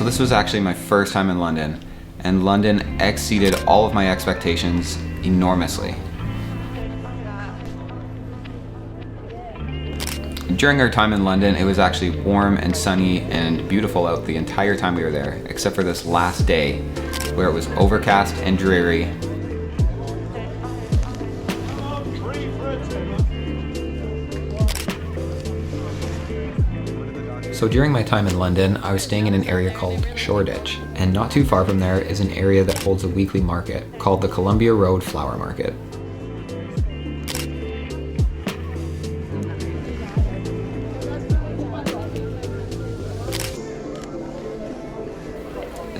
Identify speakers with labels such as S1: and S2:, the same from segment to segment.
S1: So this was actually my first time in London, and London exceeded all of my expectations enormously. During our time in London, it was actually warm and sunny and beautiful out the entire time we were there, except for this last day where it was overcast and dreary. So during my time in London, I was staying in an area called Shoreditch, and not too far from there is an area that holds a weekly market called the Columbia Road Flower Market.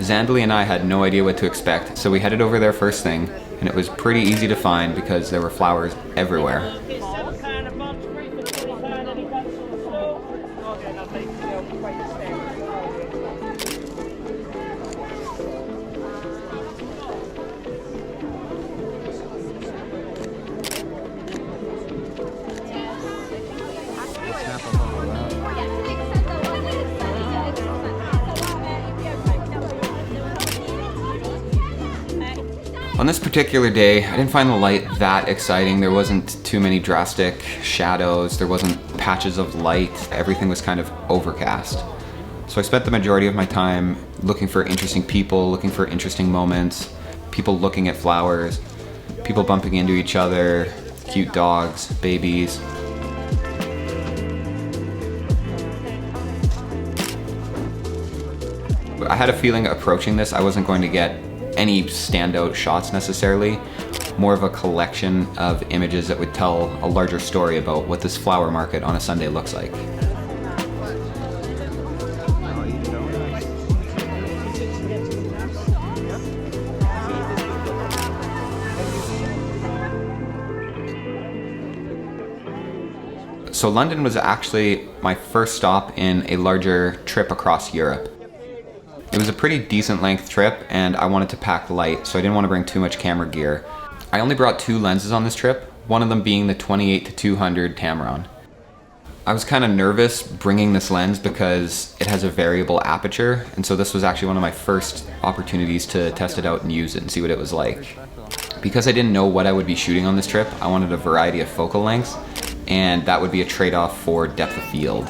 S1: Zandali and I had no idea what to expect, so we headed over there first thing, and it was pretty easy to find because there were flowers everywhere. On this particular day, I didn't find the light that exciting. There wasn't too many drastic shadows, there wasn't patches of light, everything was kind of overcast. So I spent the majority of my time looking for interesting people, looking for interesting moments, people looking at flowers, people bumping into each other, cute dogs, babies. I had a feeling approaching this, I wasn't going to get any standout shots necessarily, more of a collection of images that would tell a larger story about what this flower market on a Sunday looks like. So London was actually my first stop in a larger trip across Europe. It was a pretty decent length trip and I wanted to pack light, so I didn't want to bring too much camera gear. I only brought 2 lenses on this trip, one of them being the 28-200 Tamron. I was kind of nervous bringing this lens because it has a variable aperture, and so this was actually one of my first opportunities to test it out and use it and see what it was like. Because I didn't know what I would be shooting on this trip, I wanted a variety of focal lengths, and that would be a trade-off for depth of field.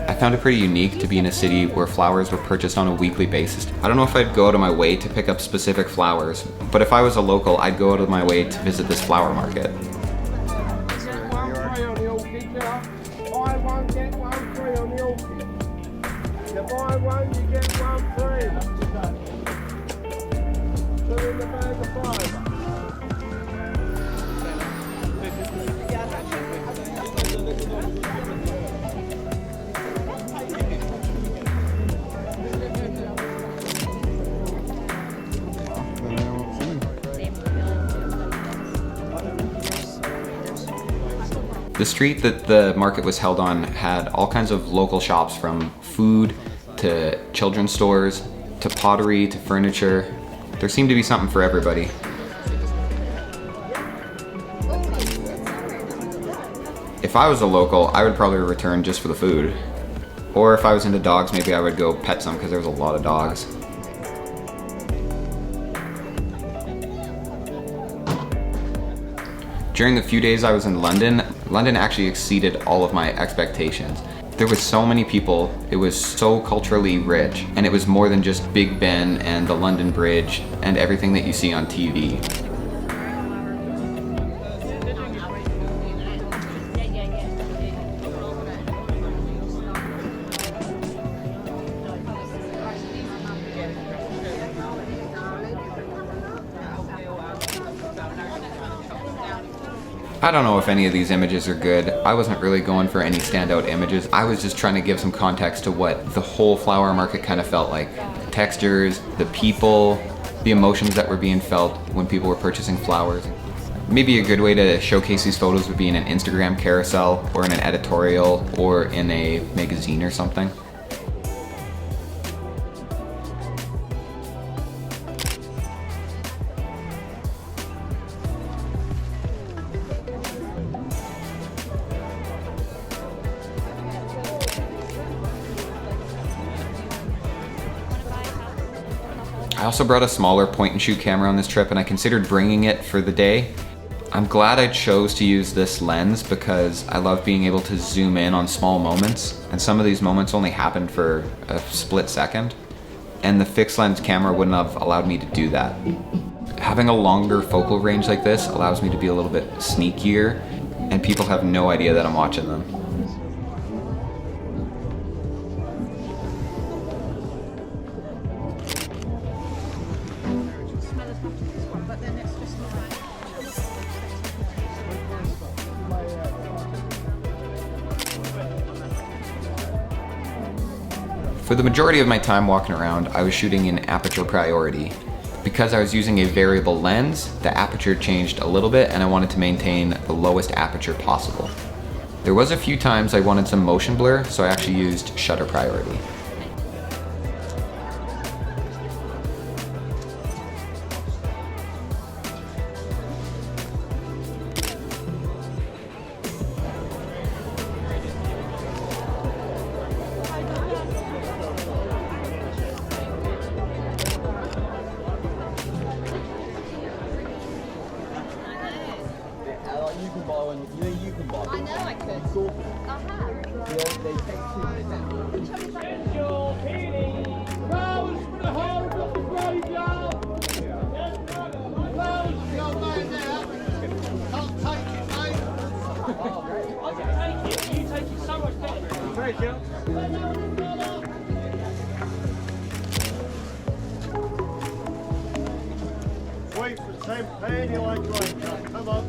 S1: I found it pretty unique to be in a city where flowers were purchased on a weekly basis. I don't know if I'd go out of my way to pick up specific flowers, but if I was a local, I'd go out of my way to visit this flower market. The street that the market was held on had all kinds of local shops, from food to children's stores to pottery to furniture. There seemed to be something for everybody. If I was a local, I would probably return just for the food. Or if I was into dogs, maybe I would go pet some because there was a lot of dogs. During the few days I was in London, London actually exceeded all of my expectations. There was so many people, it was so culturally rich, and it was more than just Big Ben and the London Bridge and everything that you see on TV. I don't know if any of these images are good. I wasn't really going for any standout images. I was just trying to give some context to what the whole flower market kind of felt like. The textures, the people, the emotions that were being felt when people were purchasing flowers. Maybe a good way to showcase these photos would be in an Instagram carousel or in an editorial or in a magazine or something. I also brought a smaller point and shoot camera on this trip, and I considered bringing it for the day. I'm glad I chose to use this lens because I love being able to zoom in on small moments, and some of these moments only happened for a split second, and the fixed lens camera wouldn't have allowed me to do that. Having a longer focal range like this allows me to be a little bit sneakier, and people have no idea that I'm watching them. For the majority of my time walking around, I was shooting in aperture priority. Because I was using a variable lens, the aperture changed a little bit and I wanted to maintain the lowest aperture possible. There was a few times I wanted some motion blur, so I actually used shutter priority.
S2: You can buy.
S3: I know I could. I have.
S2: They take 2%.
S4: Wait for the same pain you like to come on.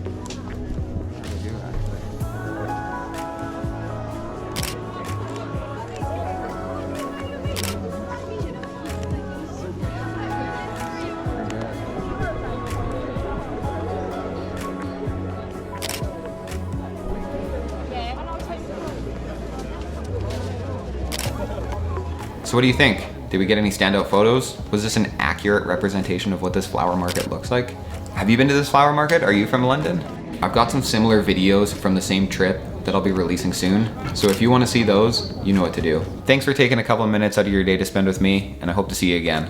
S1: So what do you think? Did we get any standout photos? Was this an accurate representation of what this flower market looks like? Have you been to this flower market? Are you from London? I've got some similar videos from the same trip that I'll be releasing soon. So if you want to see those, you know what to do. Thanks for taking a couple of minutes out of your day to spend with me, and I hope to see you again.